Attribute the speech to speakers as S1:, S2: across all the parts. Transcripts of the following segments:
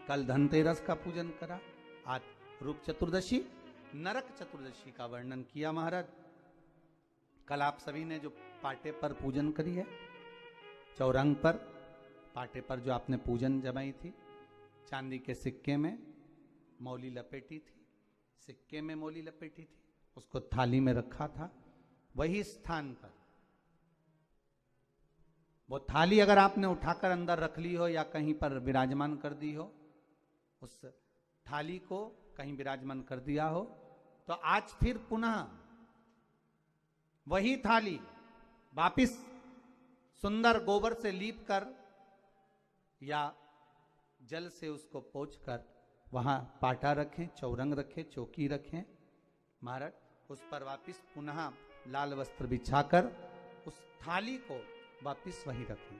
S1: कल धनतेरस का पूजन करा, आज रूप चतुर्दशी, नरक चतुर्दशी का वर्णन किया महाराज। कल आप सभी ने जो पाटे पर पूजन करी है, चौरंग पर पाटे पर जो आपने पूजन जमाई थी, चांदी के सिक्के में मौली लपेटी थी, सिक्के में मौली लपेटी थी, उसको थाली में रखा था, वही स्थान पर वो थाली अगर आपने उठाकर अंदर रख ली हो या कहीं पर विराजमान कर दी हो, उस थाली को कहीं विराजमान कर दिया हो, तो आज फिर पुनः वही थाली वापिस सुंदर गोबर से लीप कर या जल से उसको पोंछकर वहां पाटा रखें, चौरंग रखें, चौकी रखें महाराज, उस पर वापिस पुनः लाल वस्त्र बिछाकर उस थाली को वापिस वहीं रखें।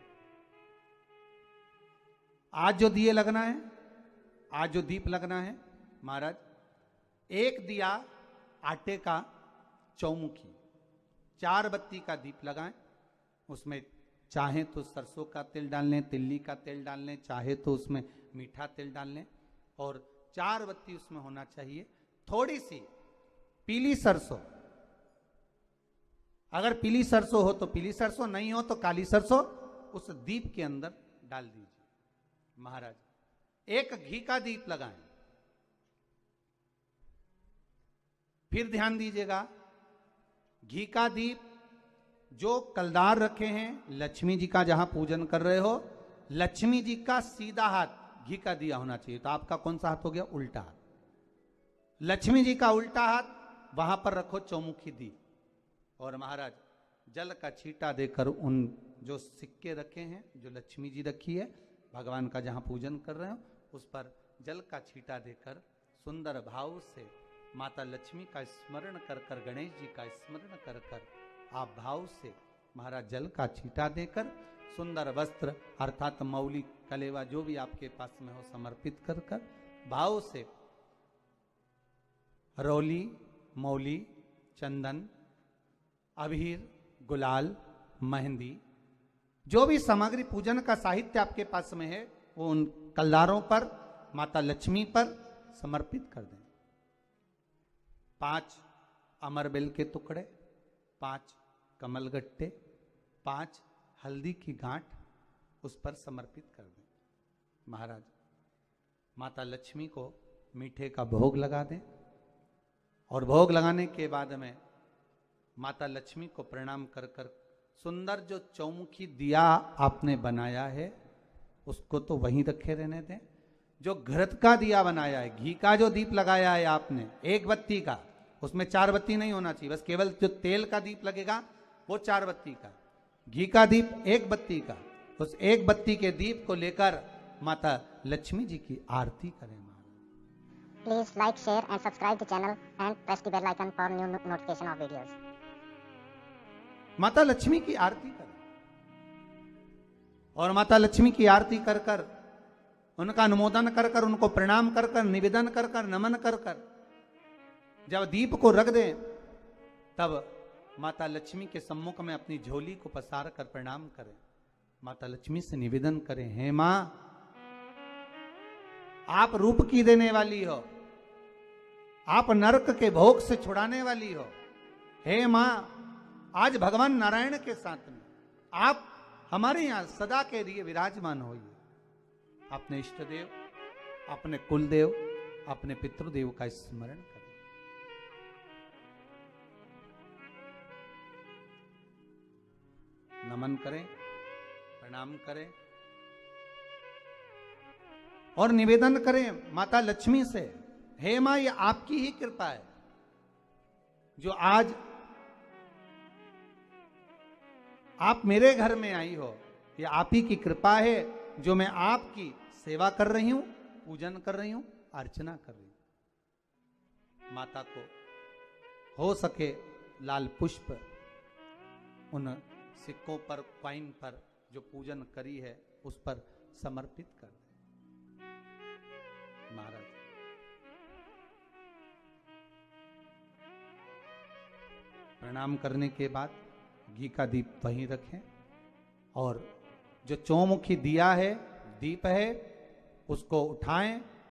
S1: आज जो दिए लगना है, आज जो दीप लगना है महाराज, एक दिया आटे का चौमुखी, 4 बत्ती का दीप लगाएं, उसमें चाहे तो सरसों का तेल डाल लें, तिल्ली का तेल डाल लें, चाहे तो उसमें मीठा तेल डाल लें, और 4 बत्ती उसमें होना चाहिए। थोड़ी सी पीली सरसों, अगर पीली सरसों हो तो पीली सरसों, नहीं हो तो काली सरसों उस दीप के अंदर डाल दीजिए महाराज। एक घी का दीप लगाएं। फिर ध्यान दीजिएगा, घी का दीप जो कलदार रखे हैं, लक्ष्मी जी का जहां पूजन कर रहे हो, लक्ष्मी जी का सीधा हाथ घी का दिया होना चाहिए। तो आपका कौन सा हाथ हो गया? उल्टा हाथ। लक्ष्मी जी का उल्टा हाथ वहां पर रखो चौमुखी दीप, और महाराज जल का छींटा देकर उन जो सिक्के रखे हैं, जो लक्ष्मी जी रखी है, भगवान का जहां पूजन कर रहे हो, उस पर जल का छींटा देकर सुंदर भाव से माता लक्ष्मी का स्मरण कर कर, गणेश जी का स्मरण कर कर, आप भाव से महाराज जल का छींटा देकर सुंदर वस्त्र अर्थात मौली कलेवा जो भी आपके पास में हो समर्पित कर कर भाव से रौली, मौली, चंदन, अबीर, गुलाल, मेहंदी, जो भी सामग्री पूजन का साहित्य आपके पास में है, वो उन कलदारों पर, माता लक्ष्मी पर समर्पित कर दें। 5 अमरबेल के टुकड़े, 5 कमलगट्टे, 5 हल्दी की गांठ उस पर समर्पित कर दें महाराज। माता लक्ष्मी को मीठे का भोग लगा दें, और भोग लगाने के बाद में माता लक्ष्मी को प्रणाम कर कर सुंदर जो चौमुखी दिया आपने बनाया है उसको तो वहीं रखे रहने दें। जो घृत का दिया बनाया है, घी का जो दीप लगाया है आपने 1 बत्ती का, उसमें 4 बत्ती नहीं होना चाहिए, बस केवल जो तेल का दीप लगेगा वो 4 बत्ती का, घी का दीप 1 बत्ती का, उस 1 बत्ती के दीप को लेकर माता लक्ष्मी जी की आरती करें।
S2: Please like, share and subscribe the channel and press the bell icon for new notification of videos.
S1: माता लक्ष्मी की आरती करें, और माता लक्ष्मी की आरती कर कर, उनका अनुमोदन कर कर, उनको प्रणाम कर कर, निवेदन कर कर, नमन कर कर जब दीप को रख दें, तब माता लक्ष्मी के सम्मुख में अपनी झोली को पसार कर प्रणाम करें। माता लक्ष्मी से निवेदन करें, हे मां, आप रूप की देने वाली हो, आप नरक के भोग से छुड़ाने वाली हो। हे मां, आज भगवान नारायण के साथ में आप हमारे यहां सदा के लिए विराजमान होइए। अपने इष्ट देव, अपने कुल देव, अपने पितृदेव का स्मरण करें। नमन करें, प्रणाम करें, और निवेदन करें माता लक्ष्मी से, हे मां, ये आपकी ही कृपा है जो आज आप मेरे घर में आई हो। ये आप ही की कृपा है जो मैं आपकी सेवा कर रही हूं, पूजन कर रही हूं, अर्चना कर रही हूं। माता को हो सके लाल पुष्प उन सिक्कों पर, कॉइन पर जो पूजन करी है उस पर समर्पित कर दें महाराज। प्रणाम करने के बाद घी का दीप वहीं रखें, और जो चौमुखी दिया है, दीप है, उसको उठाएं